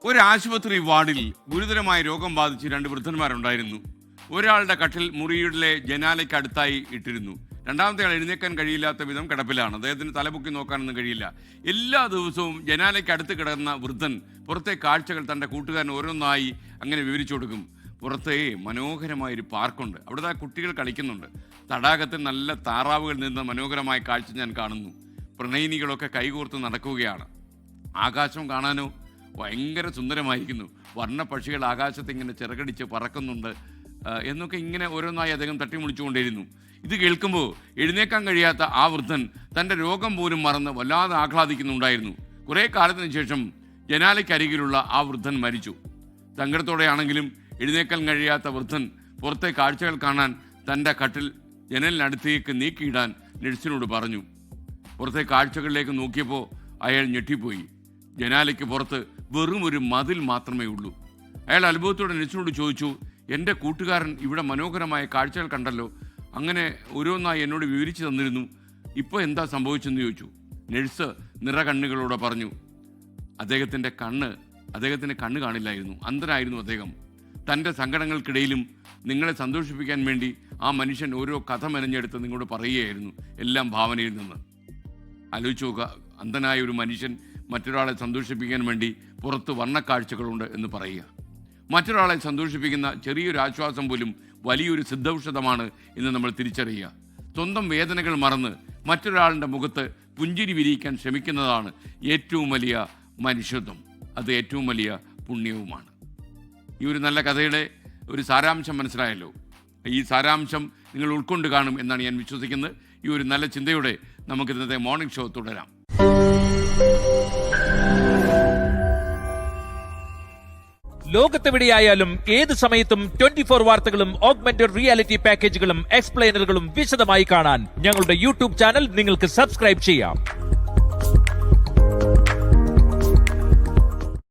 ഒരു ആശുപത്രി വാർഡിൽ ഗുരുതരമായ രോഗം ബാധിച്ച് രണ്ട് വൃദ്ധന്മാരുണ്ടായിരുന്നു. ഒരാളുടെ കട്ടിൽ മുറിയുടെ ജനാലയ്ക്കടുത്തായി ഇട്ടിരുന്നു. രണ്ടാമത്തെ ആൾ എഴുന്നേക്കാൻ കഴിയില്ലാത്ത വിധം കിടപ്പിലാണ്. അദ്ദേഹത്തിന് തലപൊക്കി നോക്കാനൊന്നും കഴിയില്ല. എല്ലാ ദിവസവും ജനാലയ്ക്കടുത്ത് കിടന്ന വൃദ്ധൻ പുറത്തെ കാഴ്ചകൾ തൻ്റെ കൂട്ടുകാരൻ ഓരോന്നായി അങ്ങനെ വിവരിച്ചു കൊടുക്കും. പുറത്തെ മനോഹരമായൊരു പാർക്കുണ്ട്, അവിടുത്തെ കുട്ടികൾ കളിക്കുന്നുണ്ട്. തടാകത്തിൽ നല്ല താറാവുകൾ നിന്ന് മനോഹരമായ കാഴ്ച ഞാൻ കാണുന്നു. പ്രണയിനികളൊക്കെ കൈകോർത്ത് നടക്കുകയാണ്. ആകാശം കാണാനോ ഭയങ്കര സുന്ദരമായിരിക്കുന്നു. വർണ്ണപക്ഷികൾ ആകാശത്ത് ഇങ്ങനെ ചിറകടിച്ച് പറക്കുന്നുണ്ട് എന്നൊക്കെ ഇങ്ങനെ ഓരോന്നായി അദ്ദേഹം തട്ടിമുളിച്ചുകൊണ്ടിരുന്നു. ഇത് കേൾക്കുമ്പോൾ എഴുന്നേക്കാൻ കഴിയാത്ത ആ വൃദ്ധൻ തൻ്റെ രോഗം പോലും മറന്ന് വല്ലാതെ ആഹ്ലാദിക്കുന്നുണ്ടായിരുന്നു. കുറേ കാലത്തിന് ശേഷം ജനാലയ്ക്കരികിലുള്ള ആ വൃദ്ധൻ മരിച്ചു. സങ്കടത്തോടെയാണെങ്കിലും എഴുന്നേക്കാൻ കഴിയാത്ത വൃദ്ധൻ പുറത്തെ കാഴ്ചകൾ കാണാൻ തൻ്റെ കട്ടിൽ ജനലിനടുത്തേക്ക് നീക്കിയിടാൻ നഴ്സിനോട് പറഞ്ഞു. പുറത്തെ കാഴ്ചകളിലേക്ക് നോക്കിയപ്പോൾ അയാൾ ഞെട്ടിപ്പോയി. ജനാലയ്ക്ക് പുറത്ത് വെറും ഒരു മതിൽ മാത്രമേ ഉള്ളൂ. അയാൾ അത്ഭുതത്തോടെ നഴ്സിനോട് ചോദിച്ചു, എൻ്റെ കൂട്ടുകാരൻ ഇവിടെ മനോഹരമായ കാഴ്ചകൾ കണ്ടല്ലോ, അങ്ങനെ ഓരോന്നായി എന്നോട് വിവരിച്ചു തന്നിരുന്നു, ഇപ്പോൾ എന്താ സംഭവിച്ചെന്ന് ചോദിച്ചു. നഴ്സ് നിറകണ്ണുകളോടെ പറഞ്ഞു, അദ്ദേഹത്തിൻ്റെ കണ്ണ് കാണില്ലായിരുന്നു, അന്ധനായിരുന്നു അദ്ദേഹം. തൻ്റെ സങ്കടങ്ങൾക്കിടയിലും നിങ്ങളെ സന്തോഷിപ്പിക്കാൻ വേണ്ടി ആ മനുഷ്യൻ ഓരോ കഥ മെനഞ്ഞെടുത്ത് നിങ്ങളോട് പറയുകയായിരുന്നു, എല്ലാം ഭാവനയിൽ നിന്ന്. ആലോചിച്ച് നോക്കുക, അന്ധനായ ഒരു മനുഷ്യൻ മറ്റൊരാളെ സന്തോഷിപ്പിക്കാൻ വേണ്ടി പുറത്ത് വർണ്ണക്കാഴ്ചകളുണ്ട് എന്ന് പറയുക. മറ്റൊരാളെ സന്തോഷിപ്പിക്കുന്ന ചെറിയൊരു ആശ്വാസം പോലും വലിയൊരു സിദ്ധൌഷധമാണ് എന്ന് നമ്മൾ തിരിച്ചറിയുക. സ്വന്തം വേദനകൾ മറന്ന് മറ്റൊരാളുടെ മുഖത്ത് പുഞ്ചിരി വിരിയിക്കാൻ ശ്രമിക്കുന്നതാണ് ഏറ്റവും വലിയ മനുഷ്യത്വം. അത് ഏറ്റവും വലിയ പുണ്യവുമാണ്. ഈ ഒരു നല്ല കഥയുടെ ഒരു സാരാംശം മനസ്സിലായല്ലോ. ഈ സാരാംശം നിങ്ങൾ ഉൾക്കൊണ്ട് കാണും എന്നാണ് ഞാൻ വിശ്വസിക്കുന്നത്. ഈ ഒരു നല്ല ചിന്തയോടെ നമുക്ക് ഇന്നത്തെ മോർണിംഗ് ഷോ തുടരാം. ലോകത്തെവിടെയായാലും ഏത് സമയത്തും 24 വാർത്തകളും ഓഗ്മെന്റഡ് റിയാലിറ്റി പാക്കേജുകളും എക്സ്പ്ലെയിനറുകളും വിശദമായി കാണാൻ ഞങ്ങളുടെ യൂട്യൂബ് ചാനൽ നിങ്ങൾക്ക് സബ്സ്ക്രൈബ് ചെയ്യാം.